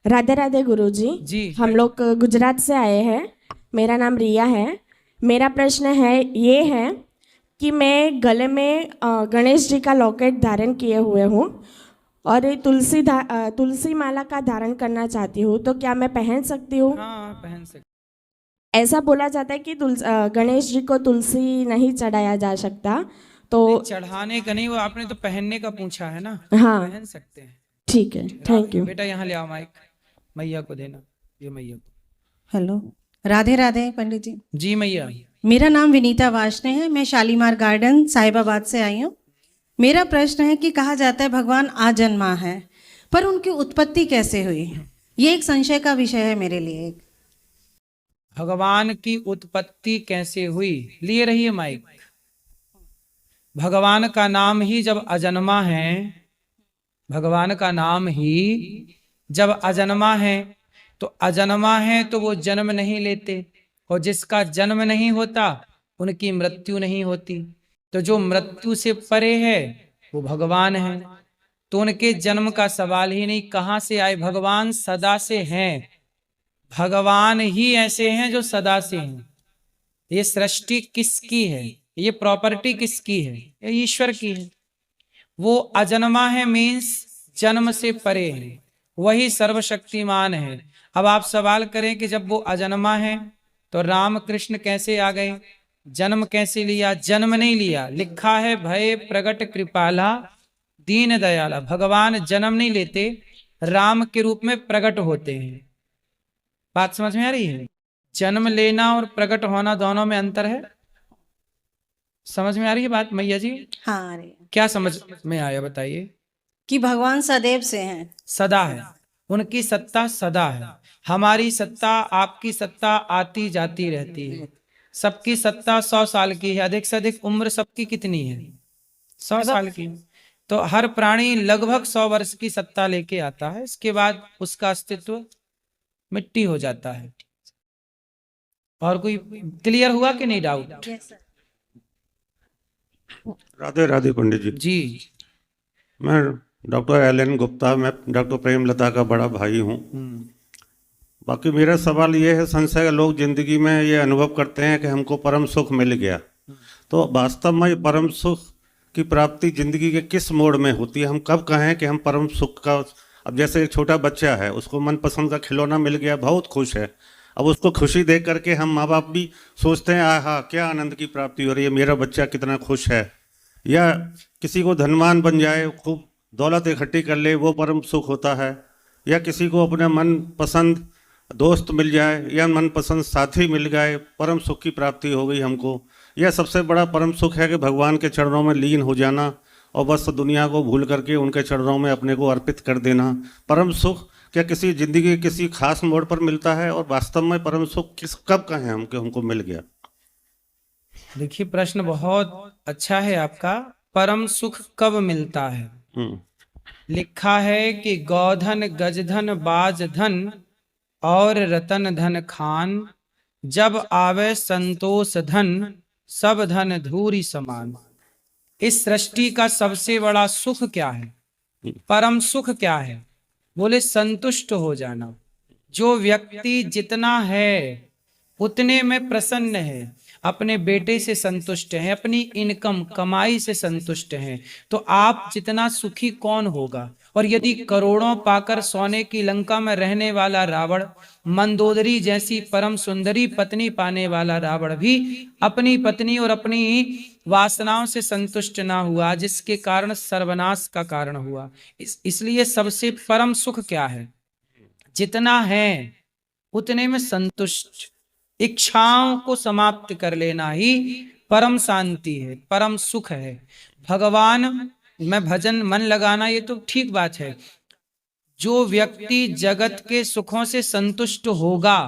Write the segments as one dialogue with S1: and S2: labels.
S1: राधे राधे गुरुजी।
S2: जी
S1: हम लोग गुजरात से आए हैं। मेरा नाम रिया है। मेरा प्रश्न है ये है कि मैं गले में गणेश जी का लॉकेट धारण किए हुए हूँ और ये तुलसी माला का धारण करना चाहती हूँ, तो क्या मैं पहन सकती हूँ?
S2: हाँ पहन सकते।
S1: ऐसा बोला जाता है कि गणेश जी को तुलसी नहीं चढ़ाया जा सकता, तो
S2: नहीं, चढ़ाने का नहीं, वो आपने तो पहनने का पूछा है ना।
S1: हाँ
S2: पहन सकते हैं।
S1: ठीक है, थैंक यू।
S2: बेटा यहाँ ले आओ माइक, मैया को देना, ये मैया को।
S3: हेलो, राधे राधे पंडित जी।
S2: जी मैया।
S3: मेरा नाम विनीता वाशने है। मैं शालीमार गार्डन साहिबाबाद से आई हूँ। मेरा प्रश्न है कि कहा जाता है भगवान आजन्मा है, पर उनकी उत्पत्ति कैसे हुई? ये एक संशय का विषय है मेरे लिए।
S2: भगवान की उत्पत्ति कैसे हुई, लिए रहिए माइक। भगवान का नाम ही जब अजन्मा है, भगवान का नाम ही जब अजन्मा है, तो अजन्मा है तो वो जन्म नहीं लेते, और जिसका जन्म नहीं होता उनकी मृत्यु नहीं होती। तो जो मृत्यु से परे है वो भगवान है। तो उनके जन्म का सवाल ही नहीं। कहाँ से आए? भगवान सदा से हैं। भगवान ही ऐसे हैं जो सदा से हैं। ये सृष्टि किसकी है? ये प्रॉपर्टी किसकी है? ये ईश्वर की है। वो अजन्मा है, मीन्स जन्म से परे है, वही सर्वशक्तिमान है। अब आप सवाल करें कि जब वो अजन्मा है तो राम कृष्ण कैसे आ गए? जन्म कैसे लिया? जन्म नहीं लिया। लिखा है भय प्रगट कृपाला दीन दयाला। भगवान जन्म नहीं लेते, राम के रूप में प्रकट होते हैं। बात समझ में आ रही है? जन्म लेना और प्रकट होना दोनों में अंतर है। समझ में आ रही है बात मैया जी?
S3: हाँ, अरे
S2: क्या समझ में आया बताइए?
S3: कि भगवान सदैव से हैं।
S2: सदा है, उनकी सत्ता सदा है। हमारी सत्ता, आपकी सत्ता आती जाती रहती है। सबकी सत्ता 100 साल की है। अधिक से अधिक उम्र सबकी कितनी है? 100 साल की। तो हर प्राणी लगभग 100 वर्ष की सत्ता लेके आता है, इसके बाद उसका अस्तित्व मिट्टी हो जाता है। और कोई क्लियर हुआ कि नहीं डाउट?
S4: राधे राधे पंडित जी।
S2: जी
S4: मैं डॉक्टर एल.एन. गुप्ता, मैं डॉक्टर प्रेमलता का बड़ा भाई हूँ। बाकी मेरा सवाल ये है, संशय लोग जिंदगी में ये अनुभव करते हैं कि हमको परम सुख मिल गया, तो वास्तव में ये परम सुख की प्राप्ति जिंदगी के किस मोड़ में होती है? हम कब कहें कि हम परम सुख का, अब जैसे एक छोटा बच्चा है, उसको मनपसंद का खिलौना मिल गया, बहुत खुश है। अब उसको खुशी देख करके हम माँ बाप भी सोचते हैं आहा क्या आनंद की प्राप्ति हो रही है, मेरा बच्चा कितना खुश है। या किसी को धनवान बन जाए, खूब दौलत इकट्ठी कर ले, वो परम सुख होता है। या किसी को अपना मनपसंद दोस्त मिल जाए या मनपसंद साथी मिल गए, परम सुख की प्राप्ति हो गई हमको। यह सबसे बड़ा परम सुख है कि भगवान के चरणों में लीन हो जाना और बस दुनिया को भूल करके उनके चरणों में अपने को अर्पित कर देना। परम सुख क्या किसी जिंदगी के किसी खास मोड़ पर मिलता है? और वास्तव में परम सुख किस कब कहें हम कि हमको मिल गया?
S2: देखिए, प्रश्न बहुत अच्छा है आपका। परम सुख कब मिलता है? लिखा है कि गौधन गजधन बाज धन और रतन धन खान, जब आवे संतोष धन सब धन धूरी समान। इस सृष्टि का सबसे बड़ा सुख क्या है? परम सुख क्या है? बोले संतुष्ट हो जाना। जो व्यक्ति जितना है उतने में प्रसन्न है, अपने बेटे से संतुष्ट है, अपनी इनकम कमाई से संतुष्ट है, तो आप जितना सुखी कौन होगा? और यदि करोड़ों पाकर सोने की लंका में रहने वाला रावण, मंदोदरी जैसी परम सुंदरी पत्नी पाने वाला रावण भी अपनी पत्नी और अपनी वासनाओं से संतुष्ट ना हुआ, जिसके कारण सर्वनाश का कारण हुआ। इसलिए सबसे परम सुख क्या है? जितना है उतने में संतुष्ट, इच्छाओं को समाप्त कर लेना ही परम शांति है, परम सुख है। भगवान में भजन मन लगाना ये तो ठीक बात है। जो व्यक्ति जगत के सुखों से संतुष्ट होगा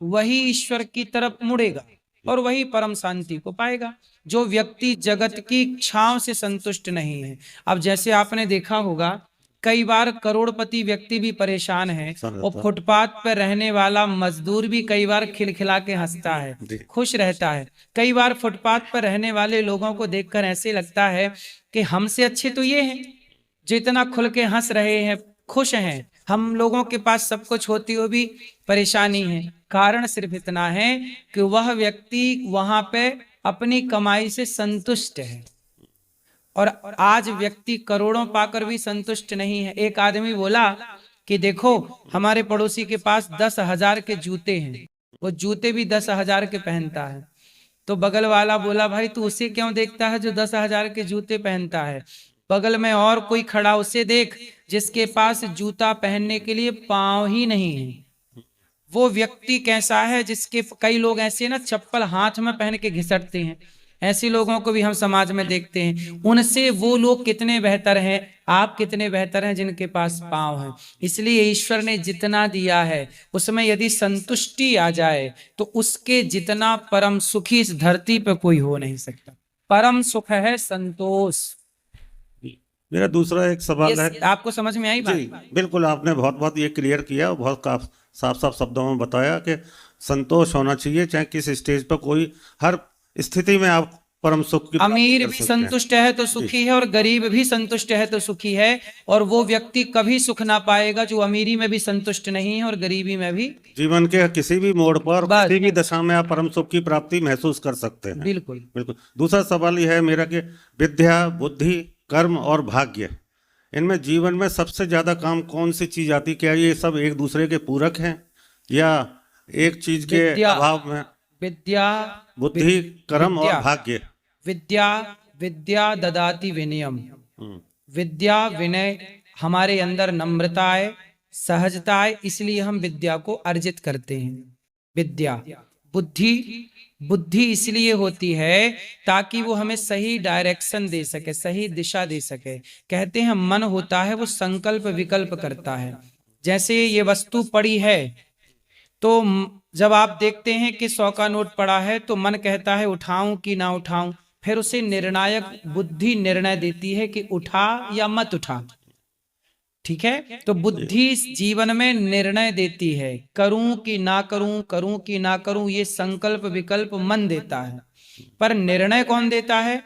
S2: वही ईश्वर की तरफ मुड़ेगा और वही परम शांति को पाएगा। जो व्यक्ति जगत की इच्छाओं से संतुष्ट नहीं है, अब जैसे आपने देखा होगा कई बार करोड़पति व्यक्ति भी परेशान है और फुटपाथ पर रहने वाला मजदूर भी कई बार खिलखिला के हंसता है, खुश रहता है। कई बार फुटपाथ पर रहने वाले लोगों को देखकर ऐसे लगता है कि हमसे अच्छे तो ये हैं जो इतना खुल के हंस रहे हैं, खुश हैं, हम लोगों के पास सब कुछ होती हुई भी परेशानी है। कारण सिर्फ इतना है कि वह व्यक्ति वहां पे अपनी कमाई से संतुष्ट है, और आज व्यक्ति करोड़ों पाकर भी संतुष्ट नहीं है। एक आदमी बोला कि देखो हमारे पड़ोसी के पास 10,000 के जूते हैं, वो जूते भी 10,000 के पहनता है। तो बगल वाला बोला, भाई तू उसे क्यों देखता है जो 10,000 के जूते पहनता है? बगल में और कोई खड़ा, उसे देख जिसके पास जूता पहनने के लिए पांव ही नहीं है। वो व्यक्ति कैसा है जिसके, कई लोग ऐसे ना चप्पल हाथ में पहन के घिसटते हैं, ऐसे लोगों को भी हम समाज में देखते हैं। उनसे वो लोग कितने बेहतर हैं, आप कितने बेहतर हैं जिनके पास पांव है। इसलिए ईश्वर ने जितना दिया है उसमें यदि संतुष्टि आ जाए तो उसके जितना परम सुखी इस धरती पे कोई हो नहीं सकता। परम सुख है संतोष।
S4: मेरा दूसरा एक सवाल है,
S2: आपको समझ में आई बात?
S4: जी बिल्कुल, आपने बहुत बहुत ये क्लियर किया, बहुत साफ साफ शब्दों में बताया कि संतोष होना चाहिए, चाहे किस स्टेज पर कोई, हर स्थिति में आप परम सुख की
S2: अमीर भी संतुष्ट है तो सुखी है, और गरीब भी संतुष्ट है तो सुखी है। और वो व्यक्ति कभी सुख ना पाएगा जो अमीरी में भी संतुष्ट नहीं है और गरीबी में भी।
S4: जीवन के किसी भी मोड़ पर, किसी भी दशा में आप परम सुख की प्राप्ति महसूस कर सकते हैं।
S2: बिल्कुल
S4: बिल्कुल। दूसरा सवाल यह है मेरा कि विद्या, बुद्धि, कर्म और भाग्य, इनमें जीवन में सबसे ज्यादा काम कौन सी चीज आती? क्या ये सब एक दूसरे के पूरक हैं या एक चीज के अभाव में?
S2: विद्या,
S4: बुद्धि, कर्म और भाग्य।
S2: विद्या ददाति विनयम। विद्या, विनय, हमारे अंदर नम्रता है, सहजता है, इसलिए हम विद्या को अर्जित करते हैं। विद्या, बुद्धि इसलिए होती है ताकि वो हमें सही डायरेक्शन दे सके, सही दिशा दे सके। कहते हैं मन होता है वो संकल्प विकल्प करता है। जैसे ये वस्तु पड़ी है तो जब आप देखते हैं कि 100 का नोट पड़ा है तो मन कहता है उठाऊं कि ना उठाऊं, फिर उसे निर्णायक बुद्धि निर्णय देती है कि उठा या मत उठा। ठीक है, तो बुद्धि जीवन में निर्णय देती है, करूं कि ना करूं, करूं कि ना करूं, ये संकल्प विकल्प मन देता है। पर निर्णय कौन देता है?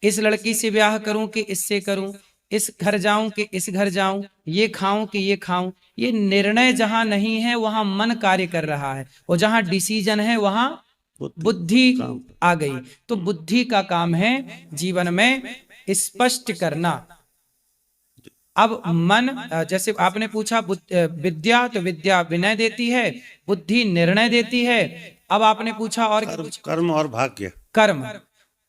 S2: इस लड़की से ब्याह करूं कि इससे करूं, इस घर जाऊं कि इस घर जाऊं, ये खाऊं कि ये खाऊं, ये निर्णय जहां नहीं है वहां मन कार्य कर रहा है, और जहां डिसीजन है वहां बुद्धि आ गई। तो बुद्धि का काम है जीवन में स्पष्ट करना। अब मन, जैसे आपने पूछा विद्या, तो विद्या विनय देती है, बुद्धि निर्णय देती है। अब आपने पूछा और
S4: कर्म और भाग्य।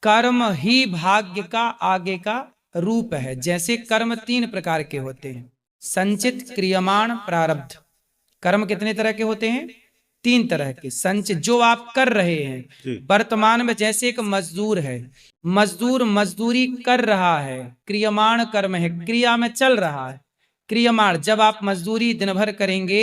S2: कर्म ही भाग्य का आगे का रूप है। जैसे कर्म 3 प्रकार के होते हैं, संचित, क्रियमाण, प्रारब्ध। कर्म कितने तरह के होते हैं? 3 तरह के। संचित, जो आप कर रहे हैं वर्तमान में, जैसे एक मजदूर है, मजदूर मजदूरी कर रहा है, क्रियमाण कर्म है, क्रिया में चल रहा है। क्रियमाण, जब आप मजदूरी दिन भर करेंगे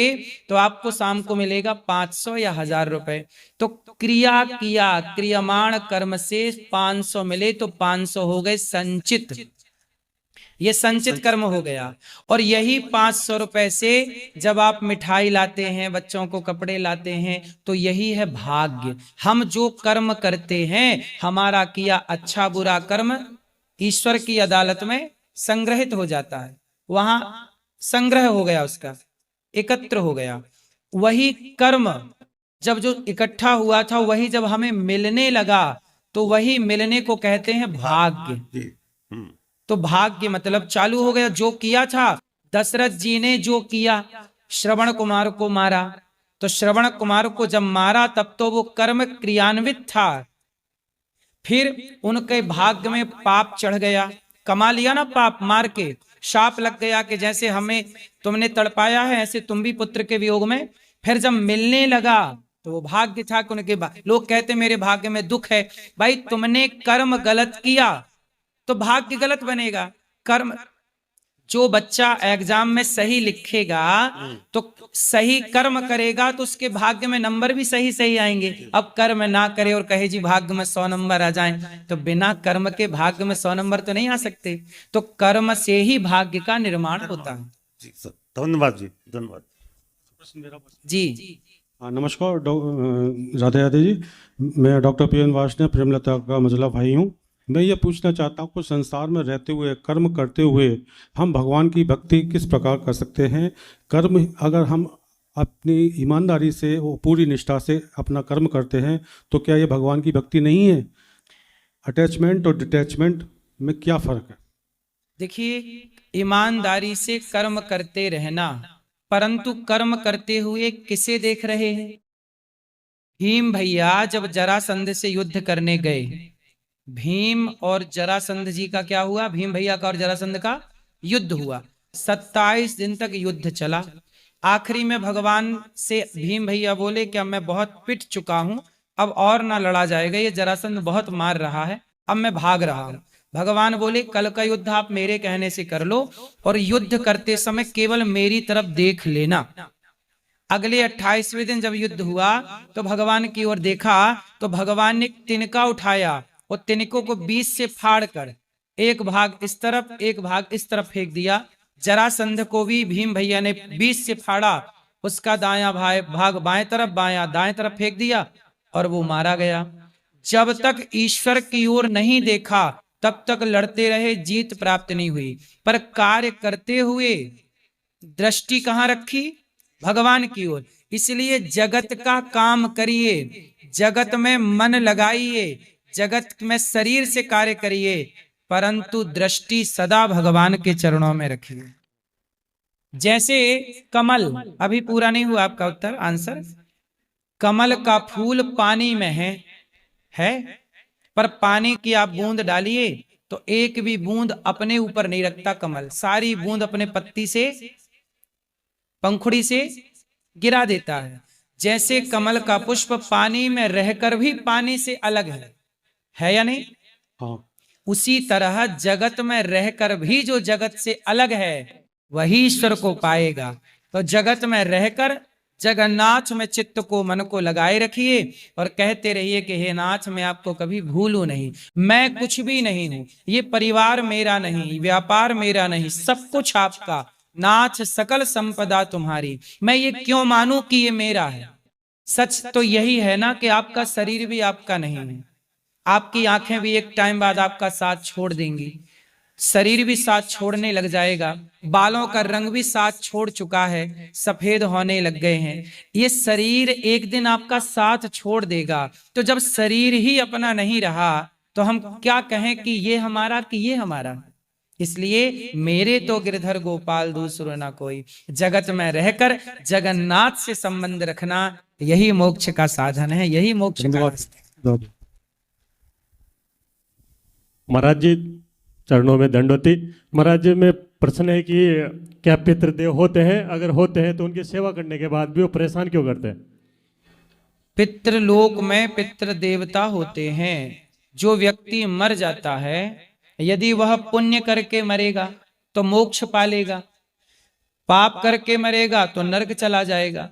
S2: तो आपको शाम को मिलेगा 500 या 1000 रुपए। तो क्रिया किया, क्रियमाण कर्म से 500 मिले तो 500 हो गए संचित, ये संचित कर्म हो गया। और यही 500 रुपए से जब आप मिठाई लाते हैं, बच्चों को कपड़े लाते हैं, तो यही है भाग्य। हम जो कर्म करते हैं, हमारा किया अच्छा बुरा कर्म ईश्वर की अदालत में संग्रहित हो जाता है, वहां संग्रह हो गया, उसका एकत्र हो गया। वही कर्म जब जो इकट्ठा हुआ था, वही जब हमें मिलने लगा तो वही मिलने को कहते हैं भाग्य। तो भाग्य मतलब चालू हो गया। जो किया था, दशरथ जी ने जो किया, श्रवण कुमार को मारा, तो श्रवण कुमार को जब मारा तब तो वो कर्म क्रियान्वित था। फिर उनके भाग्य में पाप चढ़ गया, कमा लिया ना पाप, मार के शाप लग गया कि जैसे हमें तुमने तड़पाया है ऐसे तुम भी पुत्र के वियोग में। फिर जब मिलने लगा तो वो भाग्य था कि उनके लोग कहते मेरे भाग्य में दुख है। भाई तुमने कर्म गलत किया तो भाग्य गलत बनेगा। कर्म, जो बच्चा एग्जाम में सही लिखेगा तो सही कर्म करेगा तो उसके भाग्य में नंबर भी सही सही आएंगे। अब कर्म ना करे और कहे जी भाग्य में 100 नंबर आ जाएं, तो बिना कर्म के भाग्य में 100 नंबर तो नहीं आ सकते। तो कर्म से ही भाग्य का निर्माण होता है।
S4: जी सर, धन्यवाद जी, धन्यवाद
S2: जी।
S5: नमस्कार राधे राधे जी, मैं डॉक्टर पीएन वार्ष्णेय प्रेमलता का मझला भाई हूँ। मैं ये पूछना चाहता हूँ कि संसार में रहते हुए, कर्म करते हुए हम भगवान की भक्ति किस प्रकार कर सकते हैं? कर्म अगर हम अपनी ईमानदारी से, वो पूरी निष्ठा से अपना कर्म करते हैं, तो क्या ये भगवान की भक्ति नहीं है? अटैचमेंट और डिटैचमेंट में क्या फ़र्क है?
S2: देखिए, ईमानदारी से कर्म करते रहना, परंतु कर्म करते हुए किसे देख रहे हैं? भीम भैया जब जरासंध से युद्ध करने गए, भीम और जरासंध जी का क्या हुआ? भीम भैया का और जरासंध का युद्ध हुआ। 27 दिन तक युद्ध चला। आखिरी में भगवान से भीम भैया बोले कि अब मैं बहुत पिट चुका हूं, अब और ना लड़ा जाएगा, ये जरासंध बहुत मार रहा है, अब मैं भाग रहा हूं। भगवान बोले कल का युद्ध आप मेरे कहने से कर लो, और युद्ध करते समय केवल मेरी तरफ देख लेना। अगले 28वें दिन जब युद्ध हुआ तो भगवान की ओर देखा तो भगवान ने तिनका उठाया और तिनकों को 20 से फाड़ कर एक भाग इस तरफ एक भाग इस तरफ फेंक दिया। जरासंध को भी भीम भैया ने 20 से फाड़ा, उसका दायां भाग बाएं तरफ, बायां दाएं तरफ फेंक दिया और वो मारा गया। जब तक ईश्वर की ओर नहीं देखा तब तक लड़ते रहे, जीत प्राप्त नहीं हुई। पर कार्य करते हुए दृष्टि कहाँ रखी? भगवान की ओर। इसलिए जगत का काम करिए, जगत में मन लगाइए, जगत में शरीर से कार्य करिए, परंतु दृष्टि सदा भगवान के चरणों में रखिए। जैसे कमल, अभी पूरा नहीं हुआ आपका उत्तर आंसर। कमल का फूल पानी में है, पर पानी की आप बूंद डालिए तो एक भी बूंद अपने ऊपर नहीं रखता कमल, सारी बूंद अपने पत्ती से, पंखुड़ी से गिरा देता है। जैसे कमल का पुष्प पानी में रहकर भी पानी से अलग है या नहीं?
S5: हाँ।
S2: उसी तरह जगत में रहकर भी जो जगत से अलग है वही ईश्वर को पाएगा। तो जगत में रहकर जगन्नाथ में चित्त को, मन को लगाए रखिए और कहते रहिए कि हे नाथ, मैं आपको कभी भूलूं नहीं, मैं कुछ भी नहीं हूं, ये परिवार मेरा नहीं, व्यापार मेरा नहीं, सब कुछ आपका, नाथ सकल संपदा तुम्हारी। मैं ये क्यों मानूं कि ये मेरा है? सच तो यही है ना कि आपका शरीर भी आपका नहीं है, आपकी आंखें भी एक टाइम बाद आपका साथ छोड़ देंगी, शरीर भी साथ छोड़ने लग जाएगा, बालों का रंग भी साथ छोड़ चुका है, सफेद होने लग गए हैं, ये शरीर एक दिन आपका साथ छोड़ देगा। तो जब शरीर ही अपना नहीं रहा तो हम क्या कहें कि ये हमारा, कि ये हमारा? इसलिए मेरे तो गिरधर गोपाल दूसरो ना कोई, जगत में रहकर जगन्नाथ से संबंध रखना, यही मोक्ष का साधन है, यही मोक्ष का रास्ता है।
S6: महाराज जी चरणों में दंडवती। महाराज जी में प्रश्न है कि क्या पितृदेव होते हैं? अगर होते हैं तो उनकी सेवा करने के बाद भी वो परेशान क्यों करते हैं?
S2: पितृलोक में पितृ देवता होते हैं। जो व्यक्ति मर जाता है, यदि वह पुण्य करके मरेगा तो मोक्ष पालेगा, पाप करके मरेगा तो नरक चला जाएगा।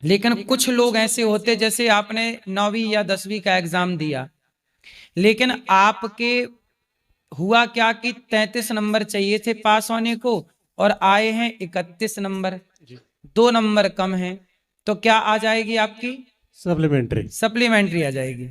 S2: लेकिन कुछ लोग ऐसे होते, जैसे आपने 9वीं या 10वीं का एग्जाम दिया, लेकिन आपके हुआ क्या कि 33 नंबर चाहिए थे पास होने को और आए हैं 31 नंबर, 2 नंबर कम हैं, तो क्या आ जाएगी आपकी? सप्लीमेंट्री आ जाएगी।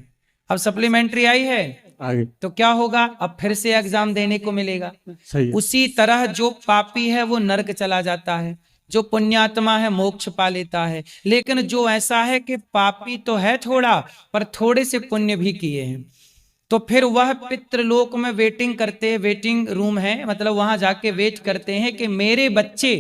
S2: अब सप्लीमेंट्री आई है
S6: आगे
S2: तो क्या होगा? अब फिर से एग्जाम देने को मिलेगा।
S6: सही है।
S2: उसी तरह जो पापी है वो नरक चला जाता है, जो पुण्यात्मा है मोक्ष पा लेता है। लेकिन जो ऐसा है कि पापी तो है थोड़ा, पर थोड़े से पुण्य भी किए हैं, तो फिर वह पितृलोक में वेटिंग करते हैं, वेटिंग रूम है, मतलब वहां जाके वेट करते हैं कि मेरे बच्चे,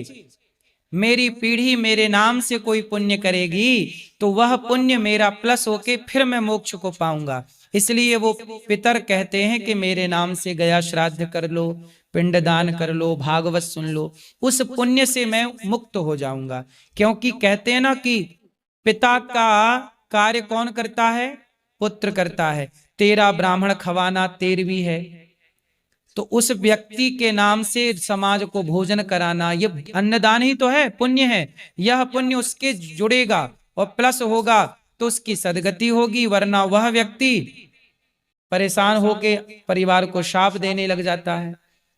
S2: मेरी पीढ़ी मेरे नाम से कोई पुण्य करेगी तो वह पुण्य मेरा प्लस होके फिर मैं मोक्ष को पाऊंगा। इसलिए वो पितर कहते हैं कि मेरे नाम से गया श्राद्ध कर लो, पिंडदान कर लो, भागवत सुन लो, उस पुण्य से मैं मुक्त हो जाऊंगा। क्योंकि कहते हैं ना कि पिता का कार्य कौन करता है? पुत्र करता है। 13 ब्राह्मण खवाना 13वीं है, तो उस व्यक्ति के नाम से समाज को भोजन कराना, ये अन्नदान ही तो है, पुण्य है। यह पुण्य उसके जुड़ेगा और प्लस होगा तो उसकी सदगति होगी, वरना वह व्यक्ति परेशान होके परिवार को शाप देने लग जाता है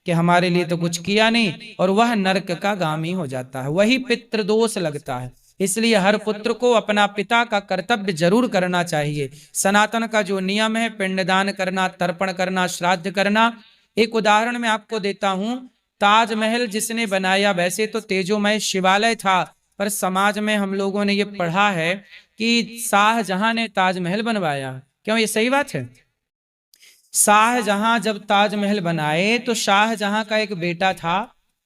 S2: कि हमारे लिए तो कुछ किया नहीं, और वह नरक का गामी हो जाता है। वही पितृदोष लगता है। इसलिए हर पुत्र को अपना पिता का कर्तव्य जरूर करना चाहिए। सनातन का जो नियम है, पिंडदान करना, तर्पण करना, श्राद्ध करना। एक उदाहरण मैं आपको देता हूं। ताजमहल जिसने बनाया, वैसे तो तेजोमय शिवालय था, पर समाज में हम लोगों ने ये पढ़ा है कि शाहजहां ने ताजमहल बनवाया। क्यों, ये सही बात है? शाहजहां जब ताजमहल बनाए तो शाहजहां का एक बेटा था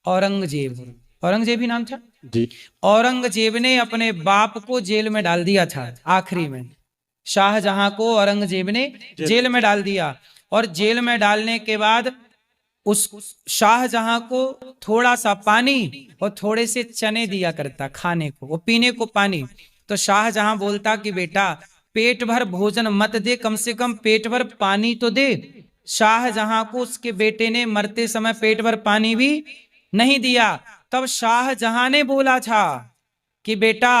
S2: औरंगजेब। औरंगजेब ही नाम था
S6: जी।
S2: औरंगजेब ने अपने बाप को जेल में डाल दिया था। आखिरी में शाहजहां को औरंगजेब ने जेल में डाल दिया, और जेल में डालने के बाद उस शाहजहां को थोड़ा सा पानी और थोड़े से चने दिया करता खाने को, वो पीने को पानी। तो शाहजहां बोलता कि बेटा पेट भर भोजन मत दे, कम से कम पेट भर पानी तो दे। शाहजहां को उसके बेटे ने मरते समय पेट भर पानी भी नहीं दिया। तब शाहजहां ने बोला था कि बेटा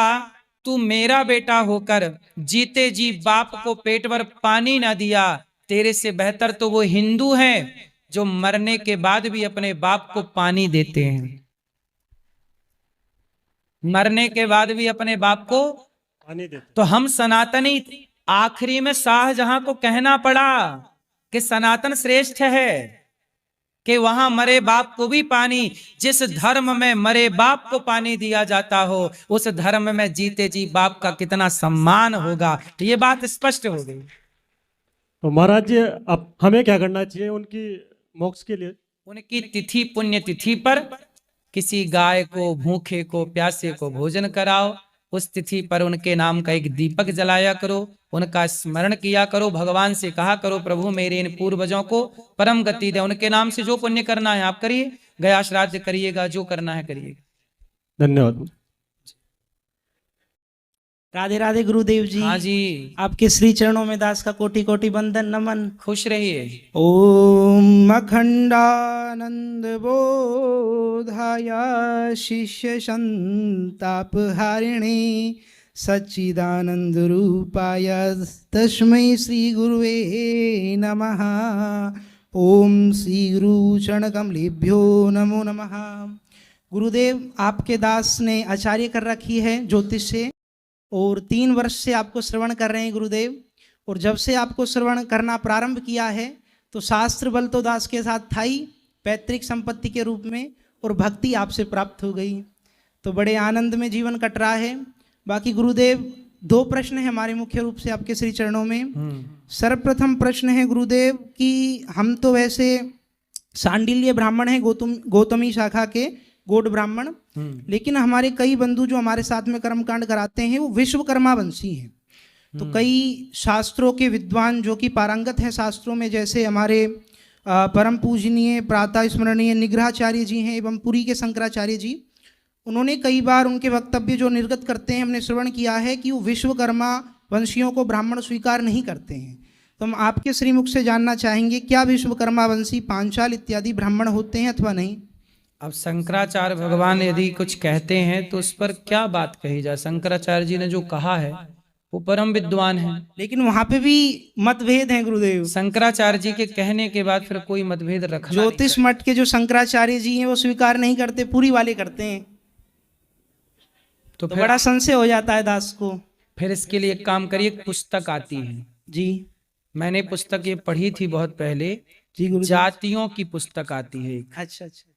S2: तू मेरा बेटा होकर जीते जी बाप को पेट भर पानी ना दिया, तेरे से बेहतर तो वो हिंदू हैं जो मरने के बाद भी अपने बाप को पानी देते हैं। मरने के बाद भी अपने बाप को
S6: पानी देते।
S2: तो हम सनातनी आखिरी में शाहजहां को कहना पड़ा कि सनातन श्रेष्ठ है, कि वहां मरे बाप को भी पानी, जिस धर्म में मरे बाप को पानी दिया जाता हो उस धर्म में जीते जी बाप का कितना सम्मान होगा। तो ये बात स्पष्ट हो गई।
S6: तो महाराज जी, अब हमें क्या करना चाहिए उनकी मोक्ष के लिए?
S2: उनकी तिथि, पुण्य तिथि पर किसी गाय को, भूखे को, प्यासे को भोजन कराओ। उस तिथि पर उनके नाम का एक दीपक जलाया करो, उनका स्मरण किया करो, भगवान से कहा करो प्रभु मेरे इन पूर्वजों को परम गति दे। उनके नाम से जो पुण्य करना है आप करिए, गया श्राद्ध करिएगा, जो करना है करिएगा।
S6: धन्यवाद।
S7: राधे राधे गुरुदेव जी।
S2: हाँ जी,
S7: आपके श्री चरणों में दास का कोटि कोटि वंदन नमन।
S2: खुश रहिए।
S7: ओम अखंडानंद बोधाय शिष्य संताप हारिणे सच्चिदानंद रूपाय तस्मै श्री गुरुवे नमः। ओम श्री गुरु चरण कमलेभ्यो नमो नमः। गुरुदेव, आपके दास ने आचार्य कर रखी है ज्योतिष से, और 3 वर्ष से आपको श्रवण कर रहे हैं गुरुदेव। और जब से आपको श्रवण करना प्रारंभ किया है तो शास्त्र बल तो दास के साथ था ही, पैतृक संपत्ति के रूप में, और भक्ति आपसे प्राप्त हो गई। तो बड़े आनंद में जीवन कट रहा है। बाकी गुरुदेव 2 प्रश्न है हमारे मुख्य रूप से आपके श्री चरणों में। सर्वप्रथम प्रश्न है गुरुदेव कि हम तो वैसे सांडिल्य ब्राह्मण हैं, गौतमी शाखा के गौड़ ब्राह्मण, लेकिन हमारे कई बंधु जो हमारे साथ में कर्मकांड कराते हैं वो विश्वकर्मा वंशी हैं। तो कई शास्त्रों के विद्वान जो कि पारंगत हैं शास्त्रों में, जैसे हमारे परम पूजनीय प्रातः स्मरणीय निग्रहाचार्य जी हैं एवं पुरी के शंकराचार्य जी, उन्होंने कई बार उनके वक्तव्य जो निर्गत करते हैं हमने श्रवण किया है कि वो विश्वकर्मा वंशियों को ब्राह्मण स्वीकार नहीं करते हैं। तो हम आपके श्रीमुख से जानना चाहेंगे क्या विश्वकर्मा वंशी पांचाल इत्यादि ब्राह्मण होते हैं अथवा नहीं?
S2: अब शंकराचार्य भगवान यदि कुछ कहते हैं तो उस पर क्या बात कही जाए। शंकराचार्य जी ने जो कहा है वो परम विद्वान है,
S7: लेकिन वहां पे भी मतभेद हैं गुरुदेव।
S2: शंकराचार्य जी के कहने के बाद फिर कोई मतभेद रखना नहीं
S7: ज्योतिष मठ के जो शंकराचार्य जी हैं वो स्वीकार नहीं करते, पूरी वाले करते हैं। तो
S2: फिर
S7: बड़ा संशय हो जाता है दास को।
S2: फिर इसके लिए एक काम करिए, एक पुस्तक आती है,
S7: जी
S2: मैंने पुस्तक ये पढ़ी थी बहुत पहले,
S7: जी गुरु।
S2: जातियों की पुस्तक आती है एक।
S7: अच्छा अच्छा।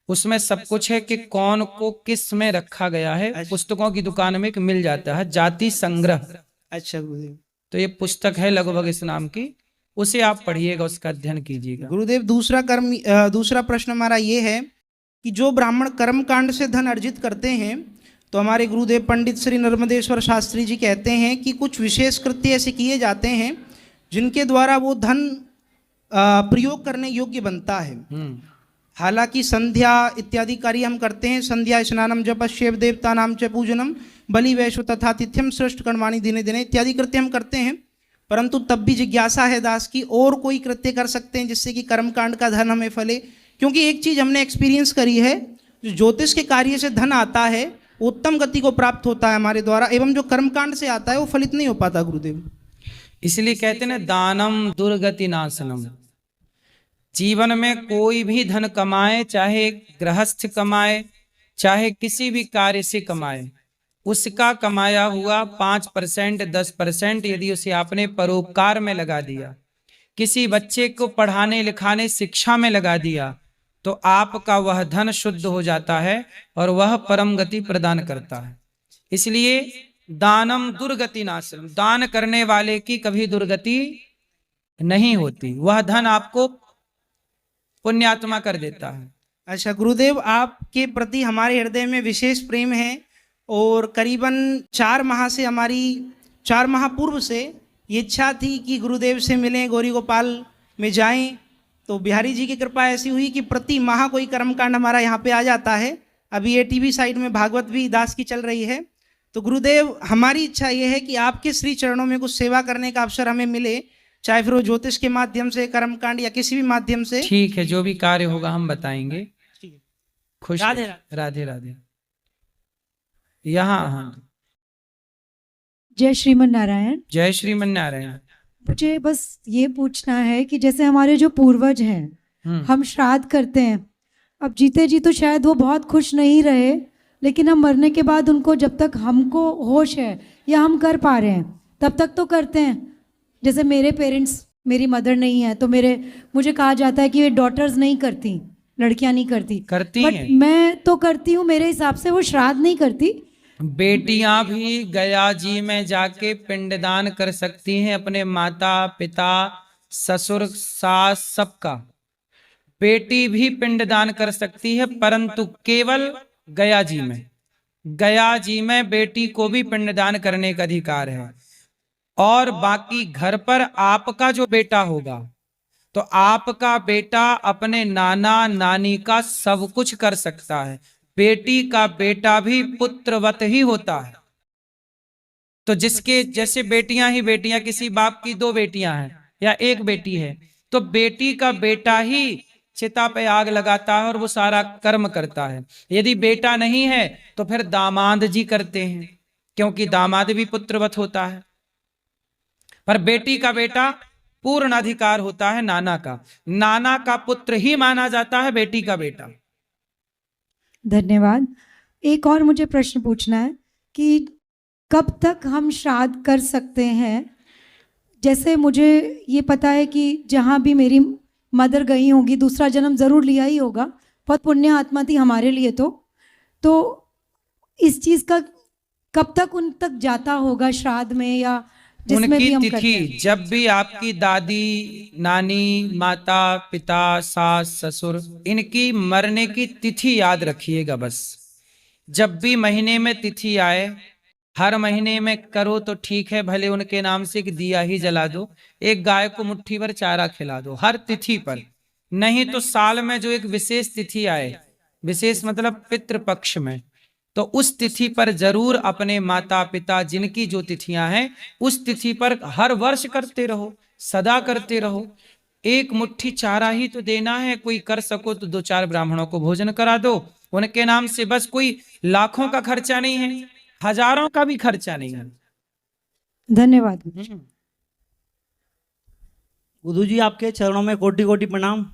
S2: उसमें सब कुछ है कि कौन को किस में रखा गया है। पुस्तकों की दुकान में एक मिल जाता है, जाति संग्रह।
S7: अच्छा गुरुदेव।
S2: तो ये पुस्तक है लगभग इस नाम की, उसे आप पढ़िएगा, उसका अध्ययन कीजिएगा।
S7: गुरुदेव दूसरा प्रश्न हमारा ये है कि जो ब्राह्मण कर्म कांड से धन अर्जित करते हैं, तो हमारे गुरुदेव पंडित श्री नर्मदेश्वर शास्त्री जी कहते हैं कि कुछ विशेष कृत्य ऐसे किए जाते हैं जिनके द्वारा वो धन प्रयोग करने योग्य बनता है। हालांकि संध्या इत्यादि कार्य हम करते हैं, संध्या स्नानम जपश्येव देवता नाम च पूजनम बलि वैश्व तथा तिथ्यम श्रेष्ठ कर्माणि दिने दिने इत्यादि कृत्य हम करते हैं, परंतु तब भी जिज्ञासा है दास की और कोई कृत्य कर सकते हैं जिससे कि कर्मकांड का धन हमें फले। क्योंकि एक चीज हमने एक्सपीरियंस करी है, जो ज्योतिष के कार्य से धन आता है उत्तम गति को प्राप्त होता है हमारे द्वारा, एवं जो कर्मकांड से आता है वो फलित नहीं हो पाता गुरुदेव।
S2: इसलिए कहते हैं ना, दानम दुर्गति नाशनम। जीवन में कोई भी धन कमाए, चाहे गृहस्थ कमाए चाहे किसी भी कार्य से कमाए, उसका कमाया हुआ 5%, 10% यदि उसे आपने परोपकार में लगा दिया, किसी बच्चे को पढ़ाने लिखाने शिक्षा में लगा दिया, तो आपका वह धन शुद्ध हो जाता है और वह परम गति प्रदान करता है। इसलिए दानम दुर्गति नाशनम, दान करने वाले की कभी दुर्गति नहीं होती, वह धन आपको पुण्यात्मा कर देता है।
S7: अच्छा गुरुदेव, आपके प्रति हमारे हृदय में विशेष प्रेम है और करीबन 4 माह पूर्व से ये इच्छा थी कि गुरुदेव से मिलें, गौरी गोपाल में जाएं। तो बिहारी जी की कृपा ऐसी हुई कि प्रति माह कोई कर्मकांड हमारा यहाँ पे आ जाता है। अभी ये टीवी साइड में भागवत भी दास की चल रही है। तो गुरुदेव, हमारी इच्छा ये है कि आपके श्री चरणों में कुछ सेवा करने का अवसर हमें मिले, चाहे फिर वो ज्योतिष के माध्यम से, कर्मकांड या किसी भी माध्यम से।
S2: ठीक है, जो भी कार्य होगा हम बताएंगे। खुश
S7: राधे
S2: राधे राधे। यहाँ हाँ,
S8: जय श्रीमन नारायण।
S2: जय श्रीमन नारायण।
S8: मुझे बस ये पूछना है कि जैसे हमारे जो पूर्वज हैं, हम श्राद्ध करते हैं, अब जीते जी तो शायद वो बहुत खुश नहीं रहे, लेकिन हम मरने के बाद उनको जब तक हमको होश है या हम कर पा रहे हैं तब तक तो करते हैं। जैसे मेरे पेरेंट्स, मेरी मदर नहीं है तो मुझे कहा जाता है कि ये डॉटर्स नहीं करती, लड़कियां नहीं करती
S2: बट
S8: हैं। मैं तो करती हूँ, मेरे हिसाब से वो श्राद्ध नहीं करती।
S2: बेटियां भी गया जी में जाके पिंडदान कर सकती हैं, अपने माता पिता ससुर सास सबका। बेटी भी पिंडदान कर सकती है, परंतु केवल गया जी में। गया जी में बेटी को भी पिंडदान करने का अधिकार है। और बाकी घर पर आपका जो बेटा होगा, तो आपका बेटा अपने नाना नानी का सब कुछ कर सकता है। बेटी का बेटा भी पुत्रवत ही होता है। तो जिसके जैसे बेटियां ही बेटियां, किसी बाप की 2 बेटियां हैं या 1 बेटी है, तो बेटी का बेटा ही चिता पे आग लगाता है और वो सारा कर्म करता है। यदि बेटा नहीं है तो फिर दामाद जी करते हैं, क्योंकि दामाद भी पुत्रवत होता है। पर बेटी का बेटा पूर्ण अधिकार होता है नाना का। नाना का पुत्र ही माना जाता है बेटी का बेटा।
S8: धन्यवाद। एक और मुझे प्रश्न पूछना है कि कब तक हम श्राद्ध कर सकते हैं? जैसे मुझे ये पता है कि जहाँ भी मेरी मदर गई होंगी, दूसरा जन्म ज़रूर लिया ही होगा, बहुत पुण्य आत्मा थी हमारे लिए। तो इस चीज़ का कब तक उन तक जाता होगा श्राद्ध में, या जिसमें
S2: उनकी
S8: भी हम
S2: तिथि, जब भी आपकी दादी नानी माता पिता सास ससुर, इनकी मरने की तिथि याद रखिएगा। बस जब भी महीने में तिथि आए, हर महीने में करो तो ठीक है, भले उनके नाम से एक दिया ही जला दो, एक गाय को मुट्ठी भर चारा खिला दो हर तिथि पर। नहीं तो साल में जो एक विशेष तिथि आए, विशेष मतलब पितृपक्ष में, तो उस तिथि पर जरूर अपने माता पिता जिनकी जो तिथियां हैं उस तिथि पर हर वर्ष करते रहो, सदा करते रहो। एक मुट्ठी चारा ही तो देना है, कोई कर सको तो 2-4 ब्राह्मणों को भोजन करा दो उनके नाम से। बस कोई लाखों का खर्चा नहीं है, हजारों का भी खर्चा नहीं है।
S8: धन्यवाद।
S9: गुरु जी आपके चरणों में कोटि कोटि प्रणाम।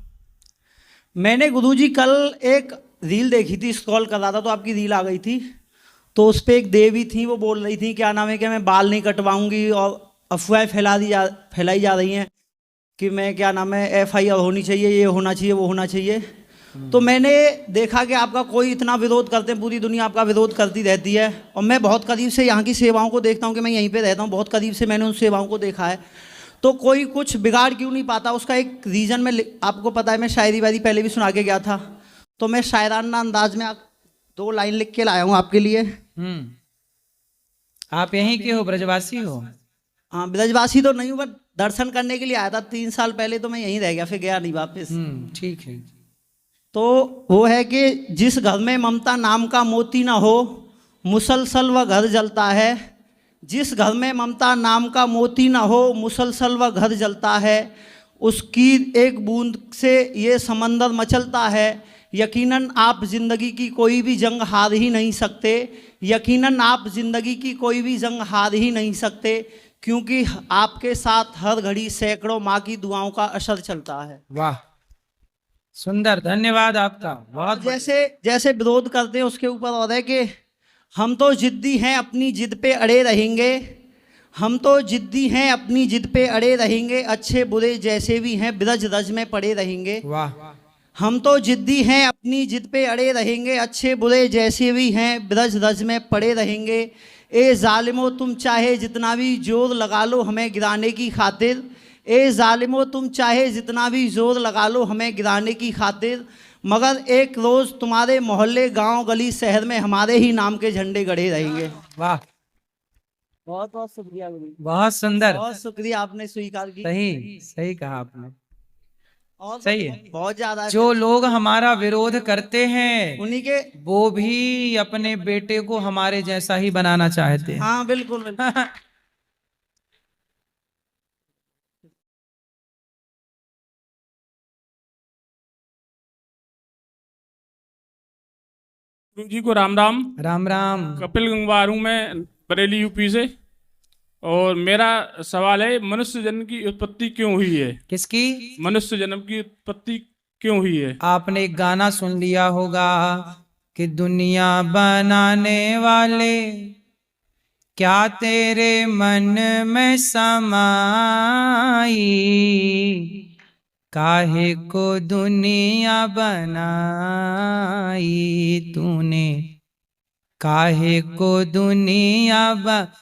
S9: मैंने गुरु जी कल एक रील देखी थी, स्क्रॉल कर रहा था तो आपकी रील आ गई थी। तो उस पर एक देवी थी, वो बोल रही थी क्या नाम है कि मैं बाल नहीं कटवाऊंगी, और अफवाहें फैलाई जा रही हैं कि मैं क्या नाम है FIR होनी चाहिए, ये होना चाहिए, वो होना चाहिए। तो मैंने देखा कि आपका कोई इतना विरोध करते हैं, पूरी दुनिया आपका विरोध करती रहती है, और मैं बहुत करीब से यहाँ की सेवाओं को देखता हूँ कि मैं यहीं पे रहता हूँ, बहुत करीब से मैंने उन सेवाओं को देखा है। तो कोई कुछ बिगाड़ क्यों नहीं पाता? उसका एक रीज़न में आपको पता है, मैं शायरी वायरी पहले भी सुना के गया था, तो मैं शायराना अंदाज में 2 लाइन लिख के लाया हूँ आपके लिए।
S2: आप यहीं के हो, ब्रजवासी हो?
S9: हाँ, ब्रजवासी तो नहीं हूँ, बट दर्शन करने के लिए आया था 3 साल पहले, तो मैं यहीं रह गया, फिर गया नहीं वापस।
S2: ठीक है।
S9: तो वो है कि जिस घर में ममता नाम का मोती ना हो, मुसलसल वह घर जलता है। जिस घर में ममता नाम का मोती ना हो, मुसलसल वह घर जलता है। उसकी एक बूंद से ये समंदर मचलता है। यकीनन आप जिंदगी की कोई भी जंग हार ही नहीं सकते। यकीनन आप जिंदगी की कोई भी जंग हार ही नहीं सकते, क्योंकि आपके साथ हर घड़ी सैकड़ों माँ की दुआओं का असर चलता है।
S2: वाह, सुंदर, धन्यवाद आपका। बहुत
S9: जैसे जैसे विरोध करते हैं उसके ऊपर और है कि हम तो जिद्दी हैं अपनी जिद पे अड़े रहेंगे, हम तो जिद्दी हैं अपनी जिद पे अड़े रहेंगे, अच्छे बुरे जैसे भी हैं ब्रज रज में पड़े रहेंगे।
S2: वाह।
S9: हम तो जिद्दी हैं अपनी जिद पे अड़े रहेंगे, अच्छे बुरे जैसे भी हैं ब्रज रज में पड़े रहेंगे। ए जालिमो तुम चाहे जितना भी जोर लगा लो हमें गिराने की खातिर, ए जालिमो तुम चाहे जितना भी जोर लगा लो हमें गिराने की खातिर, मगर एक रोज़ तुम्हारे मोहल्ले गांव गली शहर में हमारे ही नाम के झंडे गड़े रहेंगे।
S2: वाह,
S9: बहुत बहुत शुक्रिया गुरु,
S2: बहुत सुंदर,
S9: बहुत शुक्रिया, आपने स्वीकार की।
S2: सही सही कहा आपने,
S9: और
S2: सही है।
S9: बहुत ज्यादा
S2: जो लोग हमारा विरोध करते हैं
S9: उन्हीं के,
S2: वो भी अपने बेटे को हमारे जैसा ही बनाना चाहते हैं।
S9: हाँ बिल्कुल बिल्कुल।
S10: गुरु जी को राम राम।
S2: राम राम।
S10: कपिल गंगवार हूँ मैं, बरेली यूपी से। और मेरा सवाल है, मनुष्य जन्म की उत्पत्ति क्यों हुई है?
S2: किसकी?
S10: मनुष्य जन्म की उत्पत्ति क्यों हुई है?
S2: आपने एक गाना सुन लिया होगा कि दुनिया बनाने वाले क्या तेरे मन में समाई, काहे को दुनिया बनाई तूने, काहे को दुनिया बनाई,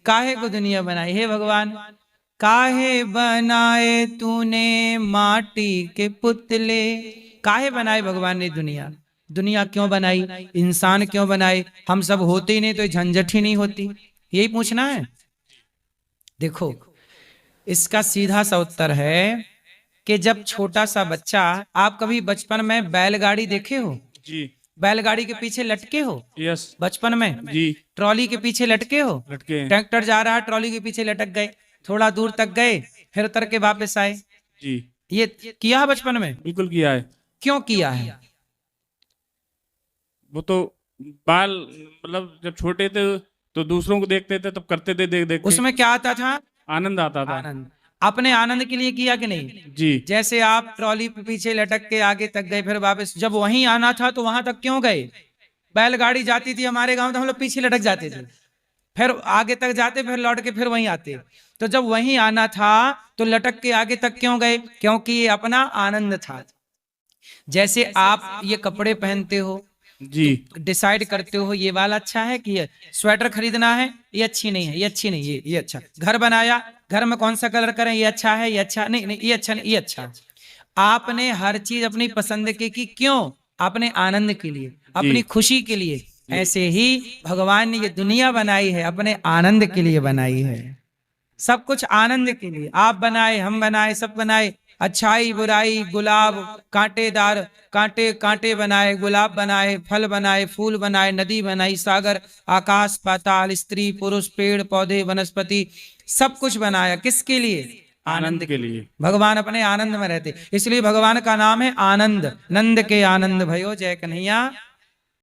S2: काहे को दुनिया बनाई हे भगवान, काहे बनाए तूने माटी के पुतले, काहे बनाए भगवान ने दुनिया, दुनिया क्यों बनाई, इंसान क्यों बनाए, हम सब होते ही नहीं तो झंझट ही नहीं होती, यही पूछना है। देखो इसका सीधा सा उत्तर है कि जब छोटा सा बच्चा, आप कभी बचपन में बैलगाड़ी देखे हो?
S10: जी।
S2: बैलगाड़ी के पीछे लटके हो?
S10: यस।
S2: बचपन में?
S10: जी।
S2: ट्रॉली के पीछे लटके हो?
S10: लटके।
S2: ट्रैक्टर जा रहा है, ट्रॉली के पीछे लटक गए, थोड़ा दूर तक गए, फिर उतर के वापस आए।
S10: जी।
S2: ये किया है बचपन में?
S10: बिल्कुल किया है।
S2: क्यों किया है?
S10: वो तो बाल, मतलब जब छोटे थे तो दूसरों को देखते थे, तब करते थे, देख देख।
S2: उसमें क्या आता था?
S10: आनंद आता था।
S2: आनंद। अपने आनंद के लिए किया कि नहीं?
S10: जी।
S2: जैसे आप ट्रॉली पे पीछे लटक के आगे तक गए, फिर वापस, जब वहीं आना था तो वहां तक क्यों गए? बैलगाड़ी जाती थी हमारे गांव तो हम लोग पीछे लटक जाते थे, फिर आगे तक जाते, फिर लौट के फिर वहीं आते। तो जब वहीं आना था तो लटक के आगे तक क्यों गए? क्योंकि ये अपना आनंद था। जैसे आप ये कपड़े पहनते हो
S10: जी,
S2: तो डिसाइड करते हो ये वाला अच्छा है कि ये स्वेटर खरीदना है, ये अच्छी नहीं है, ये अच्छी नहीं, ये अच्छा। घर बनाया, घर में कौन सा कलर करें, ये अच्छा है, ये अच्छा नहीं, नहीं ये अच्छा नहीं, ये अच्छा। आपने हर चीज अपनी पसंद की क्यों? अपने आनंद के लिए, अपनी खुशी के लिए। ऐसे ही भगवान ने ये दुनिया बनाई है, अपने आनंद के लिए बनाई है, सब कुछ आनंद के लिए। आप बनाए, हम बनाए, सब बनाए, अच्छाई बुराई, गुलाब कांटेदार, कांटे कांटे बनाए, गुलाब बनाए, फल बनाए, फूल बनाए, नदी बनाई, सागर, आकाश, पाताल, स्त्री पुरुष, पेड़ पौधे, वनस्पति, सब कुछ बनाया। किसके लिए? आनंद के लिए। भगवान अपने आनंद में रहते, इसलिए भगवान का नाम है आनंद। नंद के आनंद भयो जय कन्हैया